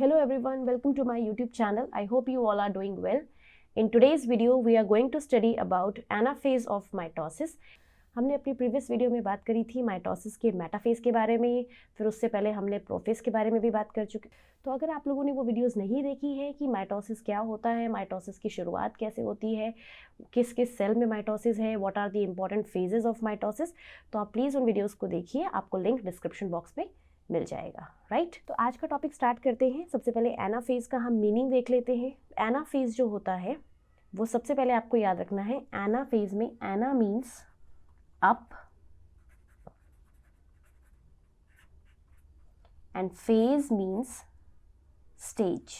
Hello everyone, welcome to my YouTube channel. I hope you all are doing well. In today's video, we are going to study about anaphase of mitosis. हमने अपनी previous video में बात करी थी mitosis के metaphase के बारे में, फिर उससे पहले हमने प्रोफेज के बारे में भी बात कर चुके। तो अगर आप लोगों ने वो वीडियोस नहीं देखी है कि माइटोसिस क्या होता है, माइटोसिस की शुरुआत कैसे होती है, किस किस सेल में माइटोसिस है, what are the important phases of mitosis, तो आप प्लीज़ उन वीडियोज़ को देखिए, आपको लिंक डिस्क्रिप्शन बॉक्स में मिल जाएगा। राइट, तो आज का टॉपिक स्टार्ट करते हैं। सबसे पहले एनाफेज का हम मीनिंग देख लेते हैं। एनाफेज जो होता है वो सबसे पहले आपको याद रखना है। एनाफेज में ana means up and phase means stage.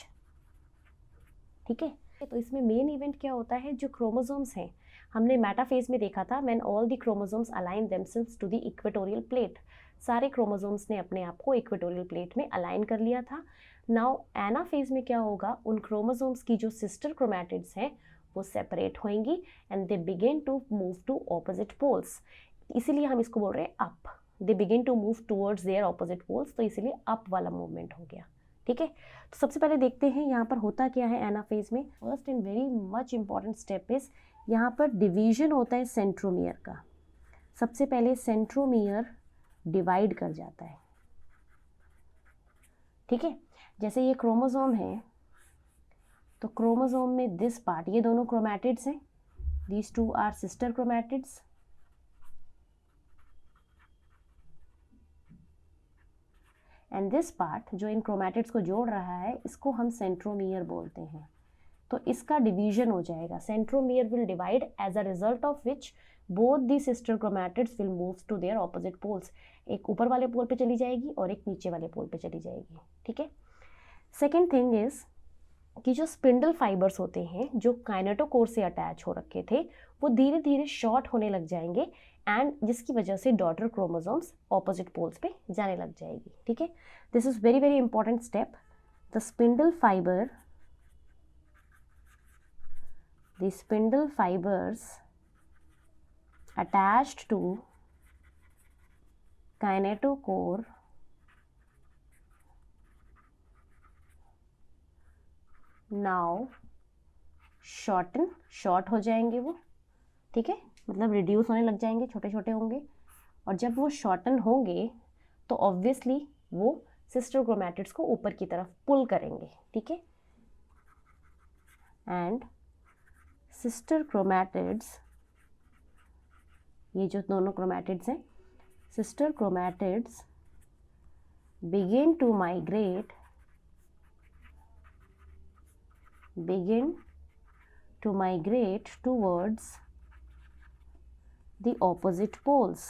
ठीक है, तो इसमें मेन इवेंट क्या होता है, जो क्रोमोसोम्स हैं, हमने मेटाफेज में देखा था when all the chromosomes align themselves to the equatorial plate. सारे क्रोमोसोम्स ने अपने आप को इक्वेटोरियल प्लेट में अलाइन कर लिया था। नाउ एनाफेज में क्या होगा, उन क्रोमोसोम्स की जो सिस्टर क्रोमैटिड्स हैं वो सेपरेट होंगी and they begin to move to opposite poles. इसीलिए हम इसको बोल रहे हैं up, they begin to move towards their opposite poles, तो इसीलिए अप वाला मूवमेंट हो गया। ठीक है, तो सबसे पहले देखते हैं यहाँ पर होता क्या है एनाफेज में। First and very much important step is, यहाँ पर डिवीजन होता है सेंट्रोमियर का। सबसे पहले सेंट्रोमियर डिवाइड कर जाता है। ठीक है, जैसे ये क्रोमोसोम है तो क्रोमोसोम में दिस पार्ट, ये दोनों क्रोमैटिड्स हैं, these two are sister chromatids, and this part जो इन क्रोमैटिड्स को जोड़ रहा है इसको हम सेंट्रोमियर बोलते हैं। तो इसका डिवीजन हो जाएगा, centromere will divide as a result of which both the sister chromatids will move to their opposite poles. एक ऊपर वाले पोल पे चली जाएगी और एक नीचे वाले पोल पे चली जाएगी। ठीक है, सेकेंड थिंग इज कि जो स्पिंडल फाइबर्स होते हैं जो काइनेटोकोर से अटैच हो रखे थे वो धीरे धीरे शॉर्ट होने लग जाएंगे एंड जिसकी वजह से डॉटर क्रोमोसोम्स ऑपोजिट पोल्स पे जाने लग जाएगी। ठीक है, this is very very important step. The spindle fibers attached to kinetochore now short हो जाएंगे वो। ठीक है, मतलब रिड्यूस होने लग जाएंगे, छोटे छोटे होंगे, और जब वो शॉर्टन होंगे तो ऑब्वियसली वो सिस्टर क्रोमैटिड्स को ऊपर की तरफ पुल करेंगे। ठीक है, एंड सिस्टर क्रोमैटिड्स, ये जो दोनों क्रोमैटिड्स हैं, sister chromatids begin to migrate towards the opposite poles,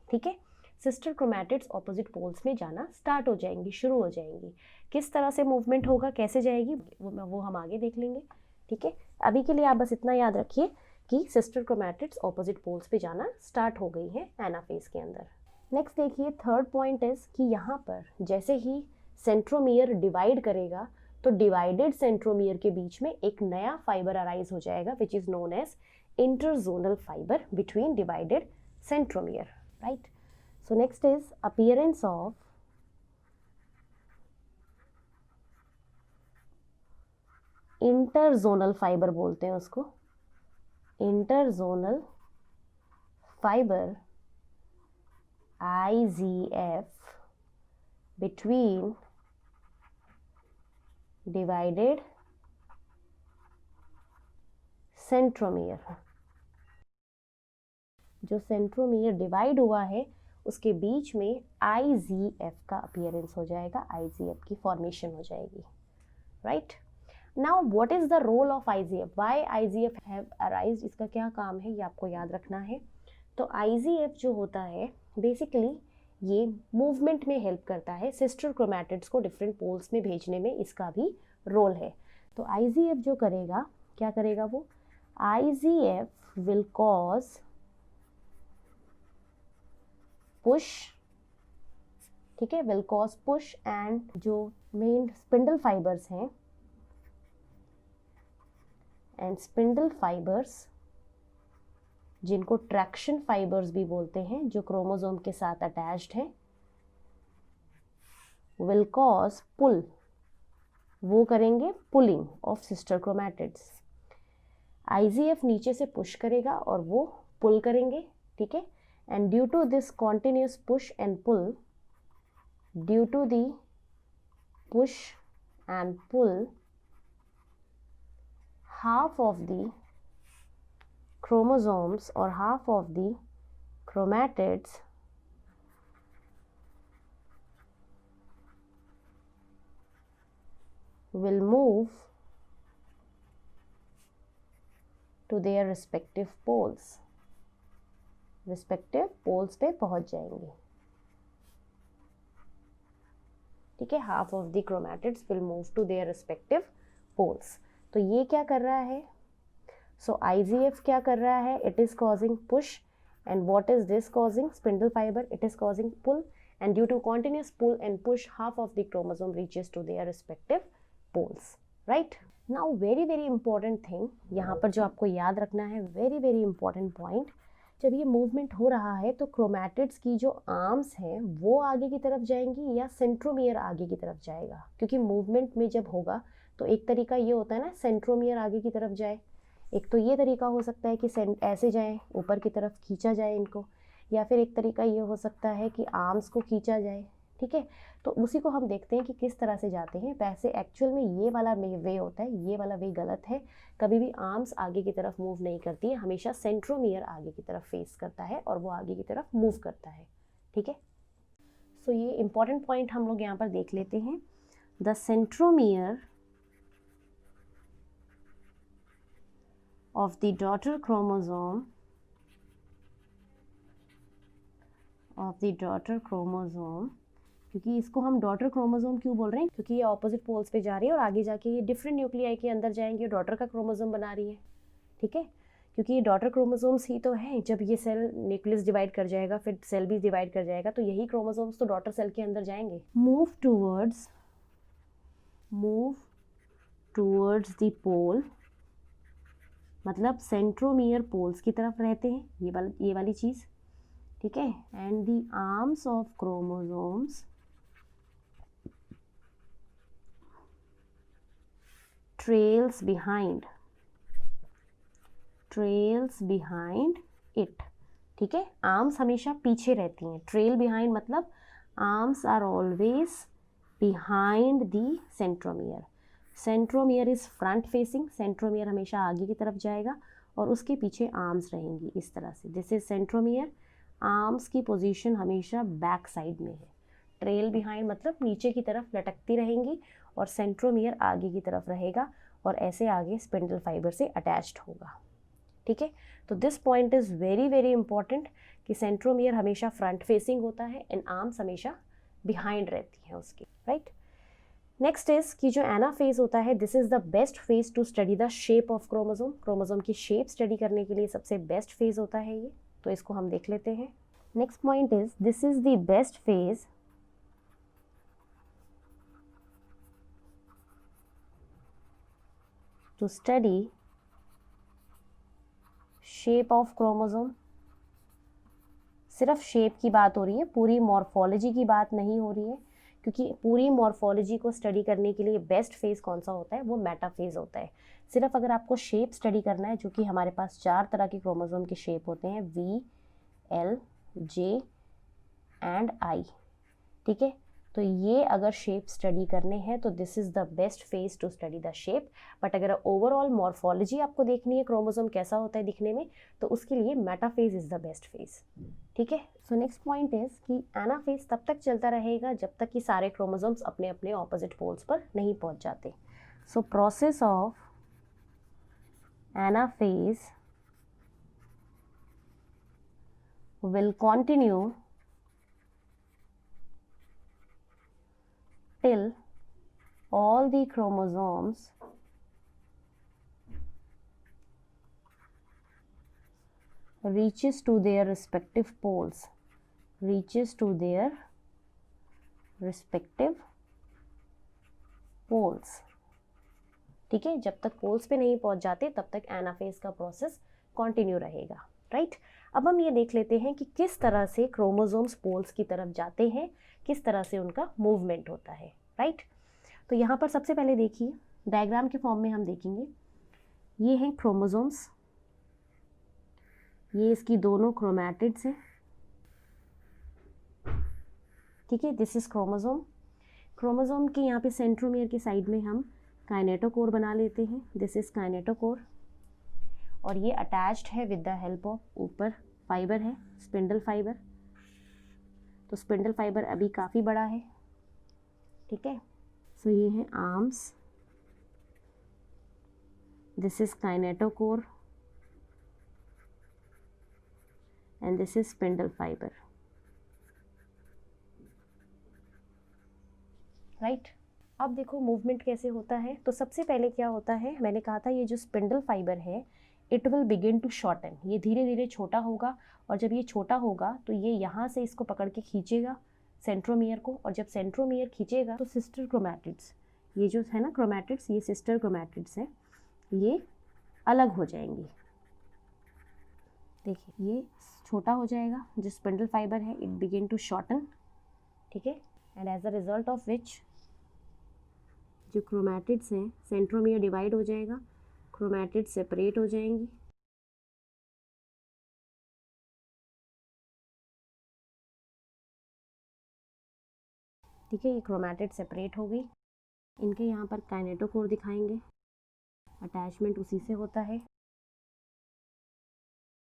ठीक है, सिस्टर क्रोमैटिड्स ऑपोजिट पोल्स में जाना स्टार्ट हो जाएंगी, शुरू हो जाएंगी। किस तरह से मूवमेंट होगा, कैसे जाएगी, वो हम आगे देख लेंगे। ठीक है, अभी के लिए आप बस इतना याद रखिए कि सिस्टर क्रोमैटिड्स ऑपोजिट पोल्स पे जाना स्टार्ट हो गई है एनाफेज के अंदर। नेक्स्ट देखिए, थर्ड पॉइंट इज कि यहाँ पर जैसे ही सेंट्रोमियर डिवाइड करेगा तो डिवाइडेड सेंट्रोमियर के बीच में एक नया फाइबर अराइज हो जाएगा which is known as interzonal fibre between divided centromere. Right, so next is appearance of interzonal fibre, बोलते हैं उसको interzonal fibre IZF between divided centromere। जो सेंट्रोमियर डिवाइड हुआ है उसके बीच में IZF का अपीयरेंस हो जाएगा, IZF की फॉर्मेशन हो जाएगी। Right, now what is the role of IZF, why IZF have arised, इसका क्या काम है ये आपको याद रखना है। तो IZF जो होता है बेसिकली ये मूवमेंट में हेल्प करता है, सिस्टर क्रोमैटिड्स को डिफरेंट पोल्स में भेजने में इसका भी रोल है। तो IZF जो करेगा, क्या करेगा वो, IZF विल कॉज पुश। ठीक है, विल कॉज पुश, एंड जो मेन स्पिंडल फाइबर्स हैं and spindle fibers जिनको ट्रैक्शन फाइबर्स भी बोलते हैं, जो क्रोमोसोम के साथ अटैच्ड हैं, विल कॉज पुल, वो करेंगे pulling of sister chromatids. IGF नीचे से पुश करेगा और वो पुल करेंगे, ठीक है। And due to this continuous push and pull, due to the push and pull, half of the chromosomes or half of the chromatids will move to their respective poles, respective poles पे पहुंच जाएंगे, ठीक है। Half of the chromatids will move to their respective poles. तो ये क्या कर रहा है? सो IGF क्या कर रहा है? It is causing push, and what is this causing? Spindle fibre, it is causing pull, and due to continuous pull and push, half of the chromosome reaches to their respective poles, right. Now very very important thing यहाँ पर जो आपको याद रखना है, very very important point, जब ये movement हो रहा है तो क्रोमैटिड्स की जो आर्म्स हैं वो आगे की तरफ जाएंगी या सेंट्रोमियर आगे की तरफ जाएगा? क्योंकि मूवमेंट में जब होगा तो एक तरीका ये होता है ना, सेंट्रोमियर आगे की तरफ जाए, एक तो ये तरीका हो सकता है कि ऐसे जाए, ऊपर की तरफ खींचा जाए इनको, या फिर एक तरीका ये हो सकता है कि आर्म्स को खींचा जाए, ठीक है। तो उसी को हम देखते हैं कि किस तरह से जाते हैं। वैसे एक्चुअल में ये वाला वे होता है, ये वाला वे गलत है। कभी भी आर्म्स आगे की तरफ मूव नहीं करती है, हमेशा सेंट्रोमियर आगे की तरफ फेस करता है और वो आगे की तरफ मूव करता है, ठीक है। सो ये इंपॉर्टेंट पॉइंट हम लोग यहाँ पर देख लेते हैं। The centromere of the daughter chromosome क्योंकि इसको हम डॉटर क्रोमोसोम क्यों बोल रहे हैं? क्योंकि ये ऑपोजिट पोल्स पे जा रही है और आगे जाके ये डिफरेंट न्यूक्लियाई के अंदर जाएंगे, डॉटर का क्रोमोसोम बना रही है, ठीक है। क्योंकि ये डॉटर क्रोमोसोम्स ही तो है, जब ये सेल न्यूक्लियस डिवाइड कर जाएगा, फिर सेल भी डिवाइड कर जाएगा, तो यही क्रोमोसोम्स तो डॉटर सेल के अंदर जाएंगे। मूव टूवर्ड्स द पोल, मतलब सेंट्रोमियर पोल्स की तरफ रहते हैं, ये वाली चीज़, ठीक है। And the arms of chromosomes trails behind it, ठीक है। आर्म्स हमेशा पीछे रहती हैं, ट्रेल बिहाइंड मतलब arms are always behind the centromere. Centromere is front facing, centromere हमेशा आगे की तरफ जाएगा और उसके पीछे आर्म्स रहेंगी, इस तरह से। दिस इज सेंट्रोमियर, आर्म्स की पोजीशन हमेशा बैक साइड में है। ट्रेल बिहाइंड मतलब नीचे की तरफ लटकती रहेंगी और सेंट्रोमियर आगे की तरफ रहेगा और ऐसे आगे स्पिंडल फाइबर से अटैच्ड होगा, ठीक है। तो this point is very very important कि सेंट्रोमियर हमेशा फ्रंट फेसिंग होता है एंड आर्म्स हमेशा बिहाइंड रहती हैं उसकी, राइट। नेक्स्ट इज कि जो एनाफेज होता है, this is the best phase to study the shape of chromosome. Chromosome की शेप स्टडी करने के लिए सबसे बेस्ट फेज होता है ये, तो इसको हम देख लेते हैं। Next point is this is the best phase to study shape of chromosome। सिर्फ शेप की बात हो रही है, पूरी मॉर्फोलॉजी की बात नहीं हो रही है, क्योंकि पूरी मॉर्फोलॉजी को स्टडी करने के लिए बेस्ट फेज कौन सा होता है? वो मेटाफेज होता है। सिर्फ अगर आपको शेप स्टडी करना है, जो कि हमारे पास 4 तरह के क्रोमोसोम के शेप होते हैं, V, L, J and I, ठीक है। तो ये अगर शेप स्टडी करने हैं तो this is the best phase to study the shape. But अगर ओवरऑल मॉर्फोलॉजी आपको देखनी है, क्रोमोसोम कैसा होता है दिखने में, तो उसके लिए metaphase is the best phase, ठीक है। सो नेक्स्ट पॉइंट इज कि एनाफेज तब तक चलता रहेगा जब तक कि सारे क्रोमोसोम्स अपने अपने ऑपोजिट पोल्स पर नहीं पहुंच जाते। So process of anaphase will continue till all the chromosomes reaches to their respective poles, ठीक है। जब तक पोल्स पे नहीं पहुंच जाते तब तक एनाफेज का प्रोसेस कंटिन्यू रहेगा, राइट। अब हम ये देख लेते हैं कि किस तरह से क्रोमोसोम्स पोल्स की तरफ जाते हैं, किस तरह से उनका मूवमेंट होता है, राइट। तो यहाँ पर सबसे पहले देखिए डायग्राम के फॉर्म में हम देखेंगे, ये हैं क्रोमोसोम्स, ये इसकी दोनों क्रोमैटिड्स हैं, ठीक है। This is chromosome. क्रोमोसोम के यहाँ पे सेंट्रोमियर के साइड में हम काइनेटोकोर बना लेते हैं, दिस इज काइनेटोकोर, और ये अटैच्ड है विद द हेल्प ऑफ, ऊपर फाइबर है, स्पिंडल फाइबर। तो स्पिंडल फाइबर अभी काफ़ी बड़ा है, ठीक है। सो ये है arms, this is kinetochore and this is spindle fibre, right. अब देखो मूवमेंट कैसे होता है। तो सबसे पहले क्या होता है, मैंने कहा था ये जो स्पिंडल फाइबर है it will begin to shorten, ये धीरे धीरे छोटा होगा, और जब ये छोटा होगा तो ये यहाँ से इसको पकड़ के खींचेगा सेंट्रोमियर को, और जब सेंट्रोमियर खींचेगा तो सिस्टर क्रोमैटिड्स, ये जो है ना क्रोमैटिड्स, ये सिस्टर क्रोमैटिड्स हैं, ये अलग हो जाएंगी। देखिए ये छोटा हो जाएगा, जो स्पिंडल फाइबर है इट बिगिन टू शॉर्टन, ठीक है। And as a result of which जो क्रोमैटिड्स हैं, सेंट्रोमियर डिवाइड हो जाएगा, क्रोमैटिड्स सेपरेट हो जाएंगी, ठीक है। ये क्रोमैटिड सेपरेट हो गई, इनके यहाँ पर काइनेटोकोर दिखाएंगे, अटैचमेंट उसी से होता है।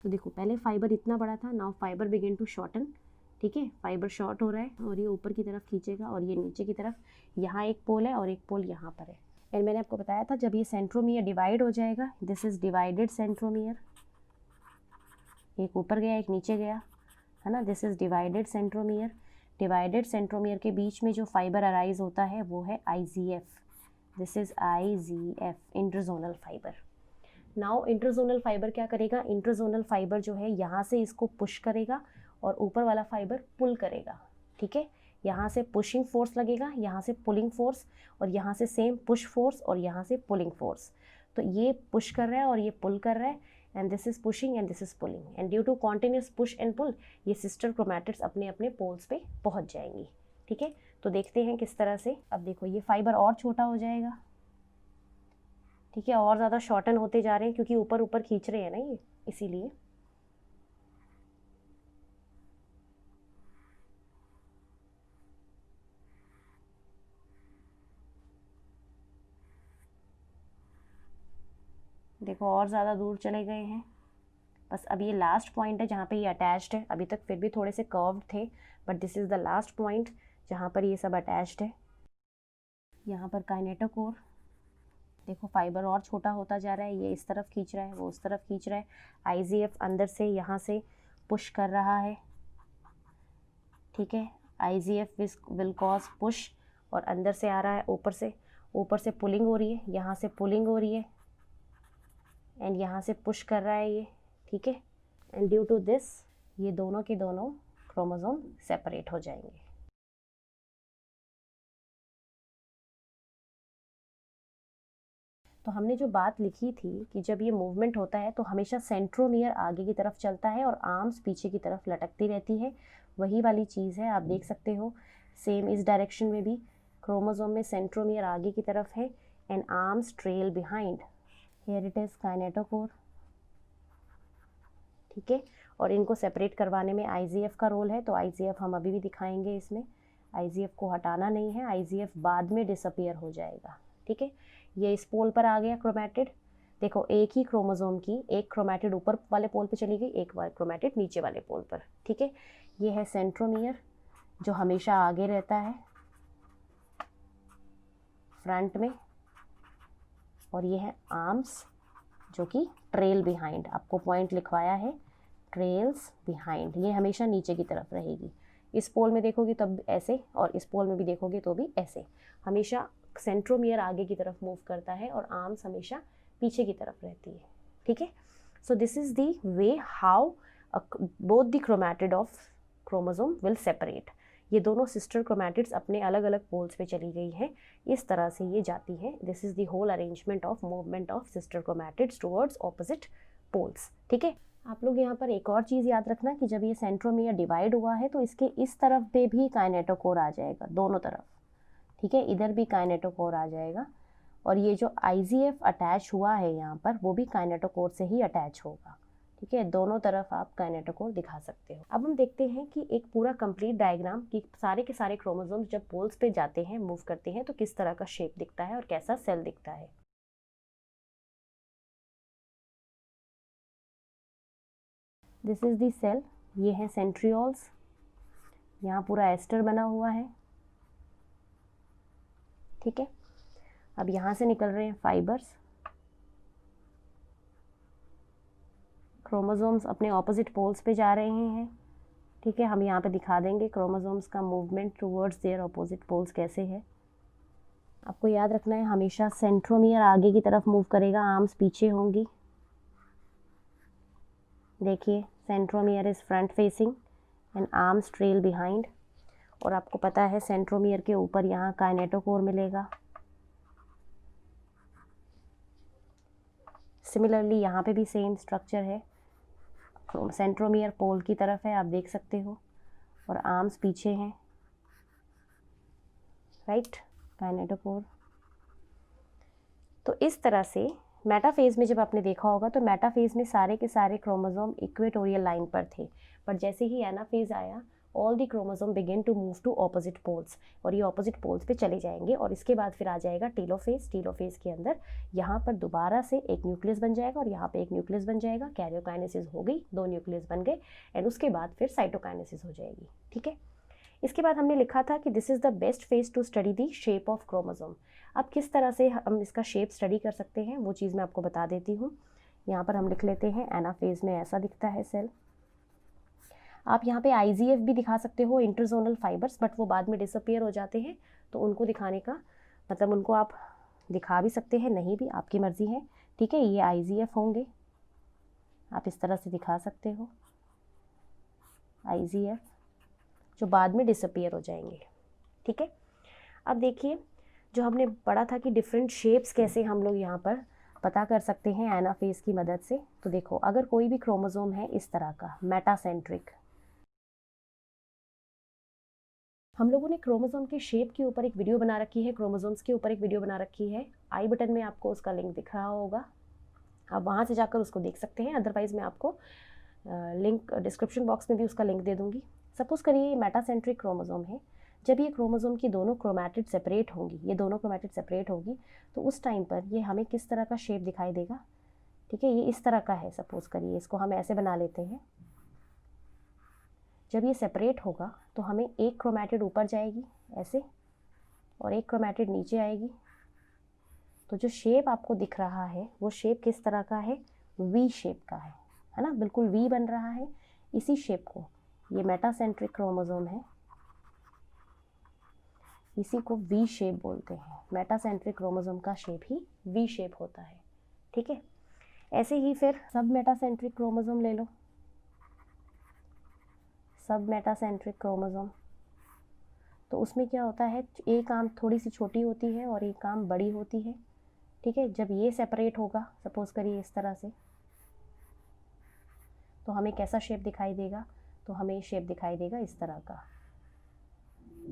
तो देखो पहले फाइबर इतना बड़ा था, now fibre begin to shorten, ठीक है। फाइबर शॉर्ट हो रहा है और ये ऊपर की तरफ खींचेगा और ये नीचे की तरफ, यहाँ एक पोल है और एक पोल यहाँ पर है। एंड मैंने आपको बताया था जब ये सेंट्रोमियर डिवाइड हो जाएगा, दिस इज डिवाइडेड सेंट्रोमियर, एक ऊपर गया एक नीचे गया, है ना, this is divided centromere. Divided centromere के बीच में जो फाइबर अराइज होता है वो है IGF, this is IGF, intrazonal fibre. Now intrazonal fibre क्या करेगा, इंट्राजोनल फाइबर जो है यहाँ से इसको पुश करेगा और ऊपर वाला फाइबर पुल करेगा, ठीक है। यहाँ से पुशिंग फोर्स लगेगा, यहाँ से पुलिंग फोर्स, और यहाँ से सेम पुश फोर्स और यहाँ से पुलिंग फोर्स। तो ये पुश कर रहा है और ये पुल कर रहा है, and this is pushing and this is pulling, and due to continuous push and pull ये सिस्टर क्रोमैटिड्स अपने अपने पोल्स पे पहुँच जाएंगी, ठीक है। तो देखते हैं किस तरह से। अब देखो ये फाइबर और छोटा हो जाएगा, ठीक है, और ज़्यादा शॉर्टन होते जा रहे हैं क्योंकि ऊपर ऊपर खींच रहे हैं ना ये, इसीलिए। देखो और ज़्यादा दूर चले गए हैं, बस अब ये लास्ट पॉइंट है जहाँ पे ये अटैच्ड है। अभी तक फिर भी थोड़े से कर्व्ड थे, but this is the last point जहाँ पर ये सब अटैच्ड है। यहाँ पर काइनेटोकोर, देखो फाइबर और छोटा होता जा रहा है, ये इस तरफ खींच रहा है, वो उस तरफ खींच रहा है। IGF अंदर से यहाँ से पुश कर रहा है, ठीक है। IGF विल कॉज पुश, और अंदर से आ रहा है ऊपर से पुलिंग हो रही है, यहाँ से पुलिंग हो रही है, एंड यहाँ से पुश कर रहा है ये, ठीक है। एंड ड्यू टू दिस ये दोनों के दोनों क्रोमोसोम सेपरेट हो जाएंगे। तो हमने जो बात लिखी थी कि जब ये मूवमेंट होता है तो हमेशा सेंट्रोमियर आगे की तरफ चलता है और आर्म्स पीछे की तरफ लटकती रहती है, वही वाली चीज़ है, आप देख सकते हो। सेम इस डायरेक्शन में भी क्रोमोसोम में सेंट्रोमियर आगे की तरफ है and arms trail behind, here it is kinetochore, ठीक है। और इनको सेपरेट करवाने में IGF का रोल है, तो IGF हम अभी भी दिखाएंगे इसमें। IGF को हटाना नहीं है, IGF बाद में डिसअपियर हो जाएगा, ठीक है। ये इस पोल पर आ गया क्रोमैटिड, देखो एक ही क्रोमोसोम की एक क्रोमैटिड ऊपर वाले पोल पे चली गई, एक क्रोमैटिड नीचे वाले पोल पर, ठीक है। ये है सेंट्रोमियर जो हमेशा आगे रहता है फ्रंट में, और ये है आर्म्स जो कि ट्रेल बिहाइंड, आपको पॉइंट लिखवाया है, ट्रेल्स बिहाइंड, ये हमेशा नीचे की तरफ रहेगी। इस पोल में देखोगे तब ऐसे, और इस पोल में भी देखोगे तो भी ऐसे, हमेशा सेंट्रोमियर आगे की तरफ मूव करता है और आर्म्स हमेशा पीछे की तरफ रहती है, ठीक है। So this is the way how both the chromatid of chromosome will separate. ये दोनों सिस्टर क्रोमैटिड्स अपने अलग अलग पोल्स पे चली गई हैं, इस तरह से ये जाती है। This is the whole arrangement of movement of sister chromatids towards opposite poles, ठीक है। आप लोग यहाँ पर एक और चीज़ याद रखना कि जब ये सेंट्रोमियर डिवाइड हुआ है तो इसके इस तरफ पे भी काइनेटोकोर आ जाएगा, दोनों तरफ, ठीक है, इधर भी काइनेटोकोर आ जाएगा, और ये जो IGF अटैच हुआ है यहाँ पर वो भी काइनेटोकोर से ही अटैच होगा, ठीक है। दोनों तरफ आप काइनेटोकोर दिखा सकते हो। अब हम देखते हैं कि एक पूरा कंप्लीट डायग्राम कि सारे के सारे क्रोमोसोम्स जब पोल्स पे जाते हैं, मूव करते हैं, तो किस तरह का शेप दिखता है और कैसा सेल दिखता है। दिस इज दी सेल, ये है सेंट्रियोल्स, यहाँ पूरा एस्टर बना हुआ है, ठीक है। अब यहाँ से निकल रहे हैं फाइबर्स, क्रोमोसोम्स अपने ऑपोजिट पोल्स पे जा रहे हैं, ठीक है। हम यहाँ पे दिखा देंगे क्रोमोसोम्स का movement towards their opposite poles कैसे है। आपको याद रखना है हमेशा सेंट्रोमियर आगे की तरफ मूव करेगा, आर्म्स पीछे होंगी। देखिए centromere is front facing and arms trail behind, और आपको पता है सेंट्रोमियर के ऊपर यहाँ काइनेटोकोर मिलेगा। सिमिलरली यहाँ पे भी सेम स्ट्रक्चर है, सेंट्रोमियर पोल की तरफ है, आप देख सकते हो, और आर्म्स पीछे हैं, राइट, काइनेटोकोर। तो इस तरह से मेटाफेज में जब आपने देखा होगा तो मेटाफेज में सारे के सारे क्रोमोसोम इक्वेटोरियल लाइन पर थे, पर जैसे ही एनाफेज आया all the chromosome begin to move to opposite poles, और ये ऑपोजिट पोल्स पे चले जाएंगे, और इसके बाद फिर आ जाएगा टेलोफेज। टेलोफेज के अंदर यहाँ पर दोबारा से एक न्यूक्लियस बन जाएगा और यहाँ पे एक न्यूक्लियस बन जाएगा, कैरियोकाइनेसिस हो गई, 2 न्यूक्लियस बन गए, एंड उसके बाद फिर साइटोकाइनेसिस हो जाएगी, ठीक है। इसके बाद हमने लिखा था कि this is the best phase to study the shape of chromosome. अब किस तरह से हम इसका शेप स्टडी कर सकते हैं वो चीज़ मैं आपको बता देती हूँ। यहाँ पर हम लिख लेते हैं एनाफेज में ऐसा दिखता है सेल। आप यहाँ पे IGF भी दिखा सकते हो, इंटरजोनल फाइबर्स, बट वो बाद में डिसअपियर हो जाते हैं, तो उनको दिखाने का मतलब उनको आप दिखा भी सकते हैं, नहीं भी, आपकी मर्ज़ी है, ठीक है। ये IGF होंगे, आप इस तरह से दिखा सकते हो IGF, जो बाद में डिसअपियर हो जाएंगे, ठीक है। अब देखिए जो हमने पढ़ा था कि डिफरेंट शेप्स कैसे हम लोग यहाँ पर पता कर सकते हैं एनाफेज की मदद से। तो देखो अगर कोई भी क्रोमोसोम है इस तरह का मेटासेंट्रिक, हम लोगों ने क्रोमोसोम के शेप के ऊपर एक वीडियो बना रखी है, क्रोमोसोम्स के ऊपर एक वीडियो बना रखी है, आई बटन में आपको उसका लिंक दिख रहा होगा, आप वहाँ से जाकर उसको देख सकते हैं, अदरवाइज़ मैं आपको लिंक डिस्क्रिप्शन बॉक्स में भी उसका लिंक दे दूँगी। सपोज़ करिए ये मेटासेंट्रिक क्रोमोसोम है, जब ये क्रोमोसोम की दोनों क्रोमैटिड सेपरेट होंगी, ये दोनों क्रोमैटिड सेपरेट होगी, तो उस टाइम पर ये हमें किस तरह का शेप दिखाई देगा, ठीक है। ये इस तरह का है, सपोज़ करिए इसको हम ऐसे बना लेते हैं। जब ये सेपरेट होगा तो हमें एक क्रोमैटिड ऊपर जाएगी ऐसे, और एक क्रोमैटिड नीचे आएगी, तो जो शेप आपको दिख रहा है वो शेप किस तरह का है, वी शेप का है ना, बिल्कुल वी बन रहा है। इसी शेप को, ये मेटासेंट्रिक क्रोमोसोम है, इसी को वी शेप बोलते हैं। मेटासेंट्रिक क्रोमोसोम का शेप ही वी शेप होता है, ठीक है। ऐसे ही फिर सब मेटासेंट्रिक क्रोमोसोम ले लो, सब मेटासेंट्रिक क्रोमोसोम, तो उसमें क्या होता है, एक आर्म थोड़ी सी छोटी होती है और एक आर्म बड़ी होती है, ठीक है। जब ये सेपरेट होगा, सपोज़ करिए इस तरह से, तो हमें कैसा शेप दिखाई देगा, तो हमें शेप दिखाई देगा इस तरह का,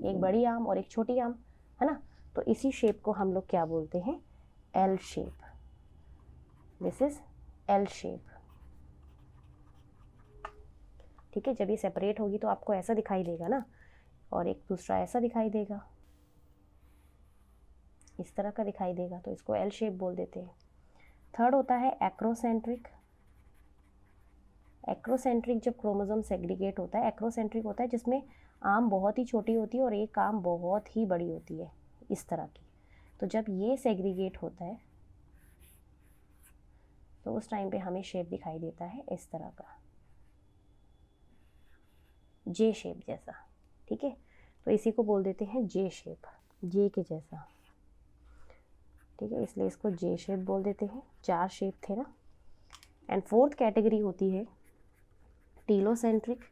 एक बड़ी आर्म और एक छोटी आर्म, है ना। तो इसी शेप को हम लोग क्या बोलते हैं, L shape. This is L shape, ठीक है। जब ये सेपरेट होगी तो आपको ऐसा दिखाई देगा ना, और एक दूसरा ऐसा दिखाई देगा, इस तरह का दिखाई देगा, तो इसको एल शेप बोल देते हैं। थर्ड होता है एक्रोसेंट्रिक। एक्रोसेंट्रिक जब क्रोमोसोम सेग्रीगेट होता है, एक्रोसेंट्रिक होता है जिसमें आर्म बहुत ही छोटी होती है और एक आर्म बहुत ही बड़ी होती है, इस तरह की। तो जब ये सेग्रीगेट होता है तो उस टाइम पे हमें शेप दिखाई देता है इस तरह का, जे शेप जैसा, ठीक है। तो इसी को बोल देते हैं जे शेप, जे के जैसा, ठीक है, इसलिए इसको जे शेप बोल देते हैं। 4 शेप थे ना। एंड फोर्थ कैटेगरी होती है टेलोसेंट्रिक,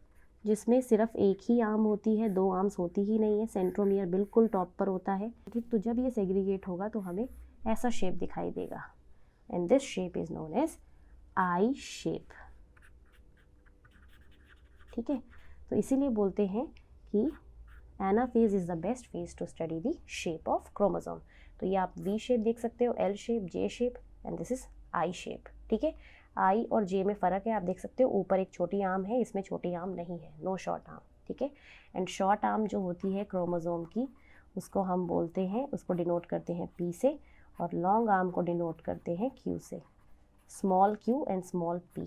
जिसमें सिर्फ एक ही आर्म होती है, 2 आर्म्स होती ही नहीं है, सेंट्रोमियर बिल्कुल टॉप पर होता है, ठीक। तो जब ये सेग्रीगेट होगा तो हमें ऐसा शेप दिखाई देगा, and this shape is known as I shape, ठीक है, तो इसीलिए बोलते हैं कि anaphase is the best phase to study the shape of chromosome. तो ये आप वी शेप देख सकते हो, L shape, J shape and this is I shape. ठीक है, आई और जे में फ़र्क है, आप देख सकते हो ऊपर एक छोटी आर्म है, इसमें छोटी आर्म नहीं है, नो शॉर्ट आर्म। ठीक है, एंड शॉर्ट आर्म जो होती है क्रोमोसोम की उसको हम बोलते हैं, उसको डिनोट करते हैं पी से, और लॉन्ग आर्म को डिनोट करते हैं क्यू से, small Q and small P.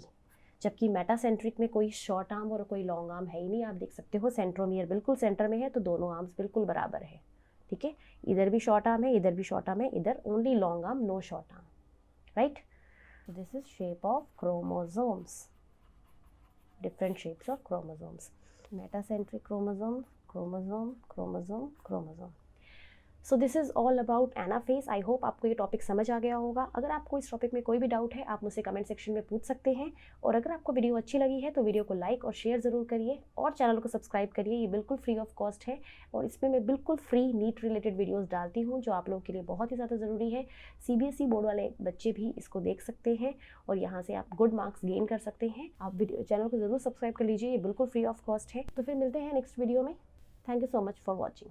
जबकि मेटासेंट्रिक में कोई शॉर्ट आर्म और कोई लॉन्ग आर्म है ही नहीं, आप देख सकते हो सेंट्रोमियर बिल्कुल सेंटर में है, तो दोनों आर्म्स बिल्कुल बराबर है। ठीक है, इधर भी शॉर्ट आर्म है, इधर भी शॉर्ट आर्म है, इधर only long arm, no short arm, right. So this is shape of chromosomes, different shapes of chromosomes, metacentric chromosome, chromosome, chromosome, chromosome. So this is all about anaphase. I hope आपको ये topic समझ आ गया होगा। अगर आपको इस topic में कोई भी डाउट है आप मुझसे कमेंट सेक्शन में पूछ सकते हैं, और अगर आपको वीडियो अच्छी लगी है तो वीडियो को लाइक और शेयर ज़रूर करिए, और चैनल को सब्सक्राइब करिए। ये बिल्कुल फ्री ऑफ कॉस्ट है, और इसमें मैं बिल्कुल फ्री नीट रिलेटेड वीडियोज़ डालती हूँ जो आप लोगों के लिए बहुत ही ज़्यादा ज़रूरी है। CBSE बोर्ड वाले बच्चे भी इसको देख सकते हैं और यहाँ से आप गुड मार्क्स गेन कर सकते हैं। आप चैनल को ज़रूर सब्सक्राइब कर लीजिए, ये बिल्कुल फ्री ऑफ कॉस्ट है। तो फिर मिलते हैं नेक्स्ट वीडियो में। Thank you so much for watching.